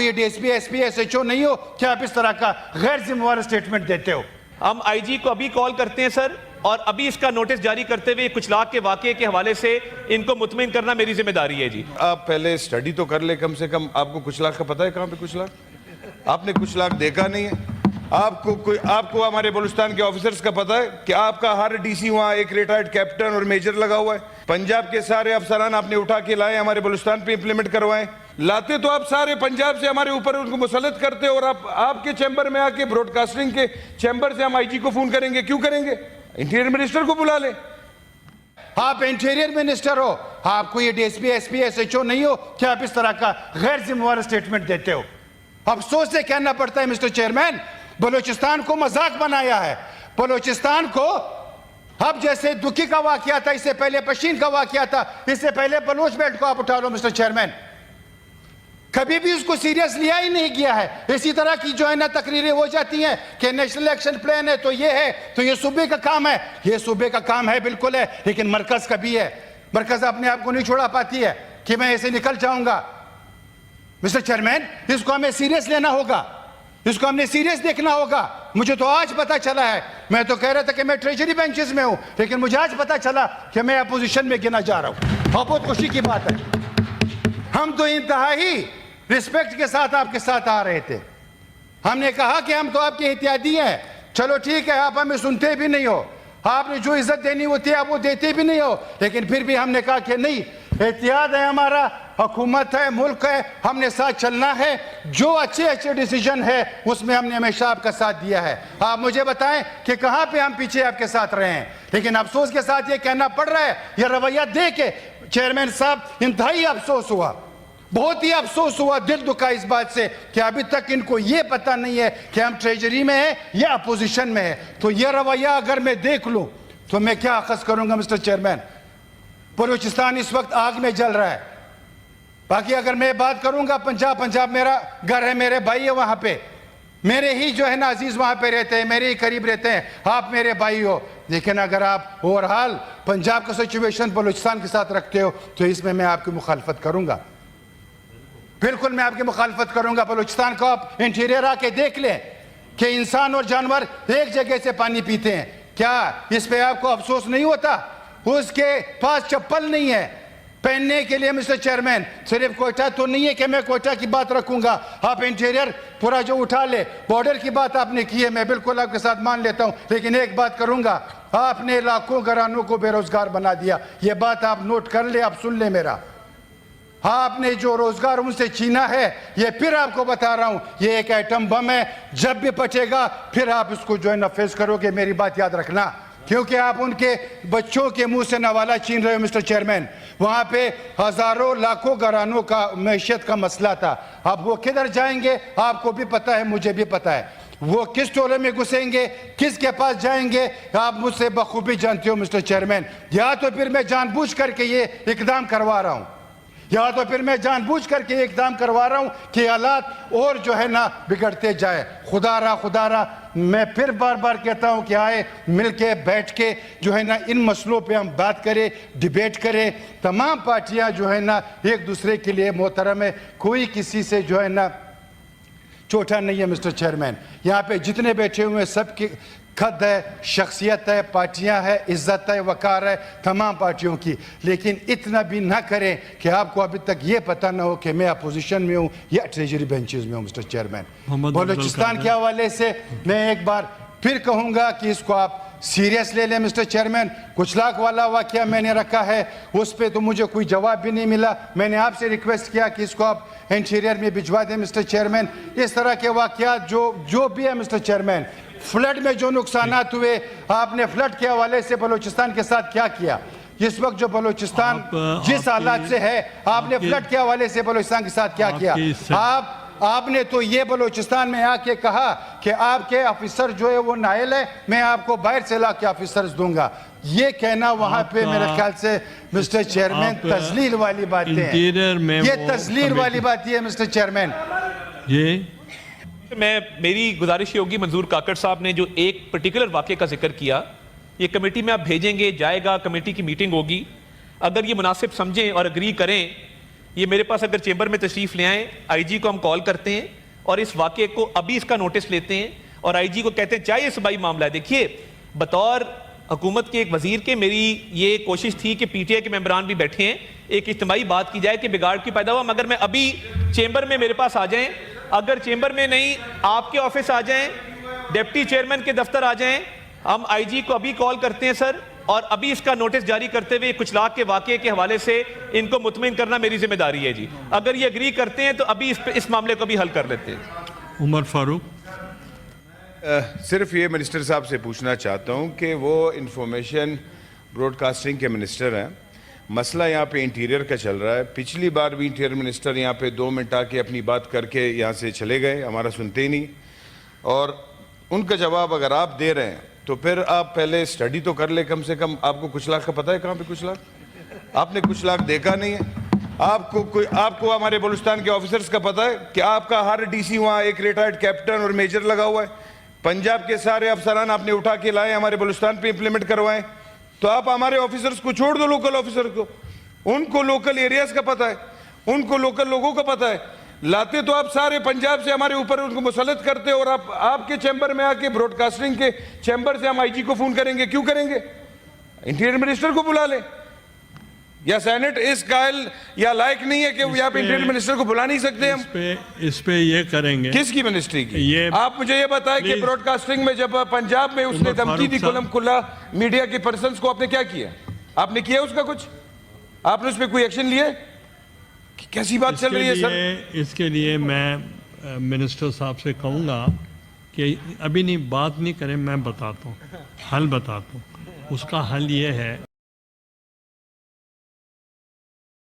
ये DSP SP SHO नहीं हो कि आप इस तरह का गैर जिम्मेवार स्टेटमेंट देते हो। हम आईजी को अभी कॉल करते हैं सर, और अभी इसका नोटिस जारी करते हुए कुछ लाख के वाकये के हवाले से इनको मुतमिन करना मेरी जिम्मेदारी है जी। आप पहले स्टडी तो कर ले कम से कम। आपको कुछ लाख का पता है कहाँ पे कुछ लाख? आपने कुछ लाख देखा नहीं है। आपको हमारे बलूचिस्तान के ऑफिसर्स का पता है कि आपका हर डीसी वहाँ एक रिटायर्ड कैप्टन और मेजर लगा हुआ है। पंजाब के सारे अफसरान आपने उठा के लाए, हमारे बलूचिस्तान पे इंप्लीमेंट करवाएं। लाते तो आप सारे पंजाब से हमारे ऊपर उनको मुसल्लत करते हो, और आपके चैम्बर में आके ब्रॉडकास्टिंग के चैम्बर से हम आईजी को फोन करेंगे। क्यों करेंगे? इंटीरियर मिनिस्टर को बुला ले। आप इंटीरियर मिनिस्टर हो, आपको ये डीएसपी एसपी एसएचओ नहीं हो कि आप इस तरह का गैर जिम्मेवार स्टेटमेंट देते हो। अफसोस से कहना पड़ता है मिस्टर चेयरमैन, बलूचिस्तान को मजाक बनाया है। बलूचिस्तान को अब जैसे दुखी का वाकया था, इससे पहले पशीन का वाकया था, इससे पहले बलूच बेल्ट को आप उठा लो मिस्टर चेयरमैन, कभी भी उसको सीरियस लिया ही नहीं गया है। इसी तरह की जो है ना तकरीरें हो जाती हैं कि नेशनल एक्शन प्लान है तो ये है, तो ये सूबे का काम है। ये सूबे का काम है बिल्कुल है, लेकिन मरकज का भी है। मरकज अपने आप को नहीं छोड़ा पाती है कि मैं ऐसे निकल जाऊंगा। मिस्टर चेयरमैन, इसको हमें सीरियस लेना होगा, इसको हमने सीरियस देखना होगा। मुझे तो आज पता चला है, मैं तो कह रहा था कि मैं ट्रेजरी बेंचेस में हूं, लेकिन मुझे आज पता चला कि मैं अपोजिशन में गिना जा रहा हूं, और बहुत खुशी की बात है। हम तो इंतहाई रिस्पेक्ट के साथ आपके साथ आ रहे थे। हमने कहा कि हम तो आपके एहतियाती हैं, चलो ठीक है, आप हमें सुनते भी नहीं हो, आपने जो इज्जत देनी होती है आप वो देते भी नहीं हो, लेकिन फिर भी हमने कहा कि नहीं, एहतियात है हमारा, हुकूमत है, मुल्क है, हमने साथ चलना है। जो अच्छे डिसीजन है उसमें हमने हमेशा आपका साथ दिया है। आप मुझे बताएं कि कहां पे हम पीछे आपके साथ रहे हैं। लेकिन अफसोस के साथ ये कहना पड़ रहा है, ये रवैया देख के चेयरमैन साहब इंतहाई अफसोस हुआ, बहुत ही अफसोस हुआ, दिल दुखा इस बात से कि अभी तक इनको ये पता नहीं है कि हम ट्रेजरी में हैं या अपोजिशन में है। तो ये रवैया अगर मैं देख लूं तो मैं क्या अखज़ करूंगा मिस्टर चेयरमैन। बलूचिस्तान इस वक्त आग में जल रहा है। बाकी अगर मैं बात करूंगा पंजाब मेरा घर है, मेरे भाई है वहां पे, मेरे ही जो है ना अजीज वहां पे रहते हैं, मेरे ही करीब रहते हैं, आप मेरे भाई हो। लेकिन अगर आप ओवरऑल पंजाब का सिचुएशन बलूचिस्तान के साथ रखते हो तो इसमें मैं आपकी मुखालफत करूंगा, बिल्कुल मैं आपकी मुखालफत करूंगा। बलूचिस्तान को आप इंटीरियर आके देख लें कि इंसान और जानवर एक जगह से पानी पीते हैं, क्या इस पे आपको अफसोस नहीं होता? उसके पास चप्पल नहीं है पहनने के लिए मिस्टर चेयरमैन। सिर्फ कोयटा तो नहीं है कि मैं कोयटा की बात रखूंगा, आप इंटीरियर पूरा जो उठा ले, बॉर्डर की बात आपने की है, मैं बिल्कुल आपके साथ मान लेता हूं, लेकिन एक बात करूंगा, आपने लाखों घरानों को बेरोजगार बना दिया। ये बात आप नोट कर ले, आप सुन ले मेरा। आपने जो रोजगार उनसे छीना है, ये फिर आपको बता रहा हूं, ये एक एटम बम है, जब भी फटेगा फिर आप इसको जो है ना फेस करोगे, मेरी बात याद रखना। क्योंकि आप उनके बच्चों के मुंह से नवाला छीन रहे हो मिस्टर चेयरमैन। वहां पे हजारों लाखों घरानों का मैशियत का मसला था, अब वो किधर जाएंगे आपको भी पता है, मुझे भी पता है। वो किस टोले में घुसेंगे, किसके पास जाएंगे, आप मुझसे बखूबी जानते हो मिस्टर चेयरमैन। या तो फिर मैं जानबूझ करके ये इकदाम करवा रहा हूं, या तो फिर मैं जानबूझ करके इकदाम करवा रहा हूं कि हालात और जो है ना बिगड़ते जाए। खुदारा मैं फिर बार बार कहता हूं कि आए मिलके बैठ के जो है ना इन मसलों पे हम बात करें, डिबेट करें। तमाम पार्टियां जो है ना एक दूसरे के लिए मोहतरम है, कोई किसी से जो है ना छोटा नहीं है मिस्टर चेयरमैन। यहाँ पे जितने बैठे हुए हैं सबकी खद है, शख्सियत है, पार्टियां है, इज्जत है, वकार है तमाम पार्टियों की। लेकिन इतना भी ना करें कि आपको अभी तक ये पता ना हो कि मैं अपोजिशन में हूँ या ट्रेजरी बेंचेस में हूँ मिस्टर चेयरमैन। बलूचिस्तान के हवाले से मैं एक बार फिर कहूँगा कि इसको आप सीरियस ले लें मिस्टर चेयरमैन। कुछ लाख वाला वाकया मैंने रखा है, उस पर तो मुझे कोई जवाब भी नहीं मिला। मैंने आपसे रिक्वेस्ट किया कि इसको आप इंटीरियर में भिजवा दें मिस्टर चेयरमैन। इस तरह के वाकयात जो भी है मिस्टर चेयरमैन, फ्लड में जो नुकसानात हुए, आपने फ्लड के हवाले से बलूचिस्तान के साथ क्या किया? इस वक्त जो बलूचिस्तान जिस हालात से है, आपने फ्लड के हवाले से बलूचिस्तान के साथ क्या किया? आपने तो ये बलूचिस्तान में आके कहा कि आपके ऑफिसर जो है वो नायल है, मैं आपको बाहर से ला के ऑफिसर्स दूंगा। ये कहना वहां पे मेरे ख्याल से मिस्टर चेयरमैन तजलील वाली बातें हैं, ये तजलील वाली बात है मिस्टर चेयरमैन। मेरी गुजारिश होगी, मंजूर काकड़ साहब ने जो एक पर्टिकुलर वाक़े का जिक्र किया, ये कमेटी में आप भेजेंगे, जाएगा, कमेटी की मीटिंग होगी। अगर ये मुनासिब समझें और अग्री करें یہ میرے پاس اگر چیمبر میں تشریف لے آئیں, آئی جی کو ہم کال کرتے ہیں اور اس واقعے کو ابھی اس کا نوٹس لیتے ہیں اور آئی جی کو کہتے ہیں چاہیے صوبائی معاملہ ہے. دیکھیے بطور حکومت کے ایک وزیر کے میری یہ کوشش تھی کہ پی ٹی آئی کے ممبران بھی بیٹھے ہیں, ایک اجتماعی بات کی جائے کہ بگاڑ کی پیدا ہوا, مگر میں ابھی چیمبر میں میرے پاس آ جائیں, اگر چیمبر میں نہیں آپ کے آفس آ جائیں, ڈپٹی چیئرمین کے دفتر آ جائیں, ہم آئی جی کو ابھی کال کرتے ہیں سر, اور ابھی اس کا نوٹس جاری کرتے ہوئے کچھ لاکھ کے واقعے کے حوالے سے ان کو مطمئن کرنا میری ذمہ داری ہے جی. اگر یہ اگری کرتے ہیں تو ابھی اس معاملے کو بھی حل کر لیتے ہیں. عمر فاروق. صرف یہ منسٹر صاحب سے پوچھنا چاہتا ہوں کہ وہ انفارمیشن براڈ کاسٹنگ کے منسٹر ہیں, مسئلہ یہاں پہ انٹیریئر کا چل رہا ہے. پچھلی بار بھی انٹیریئر منسٹر یہاں پہ 2 منٹ آ کے اپنی بات کر کے یہاں سے چلے گئے, ہمارا سنتے ہی نہیں, اور ان کا جواب اگر آپ دے رہے ہیں تو پھر آپ پہلے اسٹڈی تو کر لیں کم سے کم. آپ کو کچھ لاکھ کا پتہ ہے کہاں پہ کچھ لاکھ؟ آپ نے کچھ لاکھ دیکھا نہیں ہے. آپ کو ہمارے بلوچستان کے آفیسرز کا پتہ ہے کہ آپ کا ہر ڈی سی وہاں ایک ریٹائرڈ کیپٹن اور میجر لگا ہوا ہے. پنجاب کے سارے افسران آپ نے اٹھا کے لائے ہمارے بلوچستان پہ امپلیمنٹ کروائیں. تو آپ ہمارے آفیسرز کو چھوڑ دو, لوکل آفیسر کو, ان کو لوکل ایریاز کا پتہ ہے, ان کو لوکل لوگوں کا پتہ ہے. لاتے تو آپ سارے پنجاب سے ہمارے اوپر ان کو مسلط کرتے, اور آپ کے چیمبر میں آ کے براڈ کاسٹنگ کے چیمبر سے ہم آئی جی کو فون کریں گے. کیوں کریں گے؟ انٹیریئر منسٹر کو بلا لیں, یا سینٹ اس قائل یا لائق نہیں ہے کہ یہاں پہ انٹیریئر منسٹر کو بلا نہیں سکتے ہم؟ اس پہ یہ کریں گے. کس کی منسٹری کی؟ آپ مجھے یہ بتائیں کہ براڈ کاسٹنگ میں جب پنجاب میں اس نے دھمکی دی کلم کھلا میڈیا کے پرسنز کو, آپ نے کیا کیا؟ آپ نے کیا اس کا کچھ؟ آپ نے اس پہ کوئی ایکشن لیے؟ کیسی بات چل رہی ہے سر؟ اس کے لیے میں منسٹر صاحب سے کہوں گا کہ ابھی نہیں بات نہیں کریں, میں بتاتا ہوں, حل بتاتا ہوں. اس کا حل یہ ہے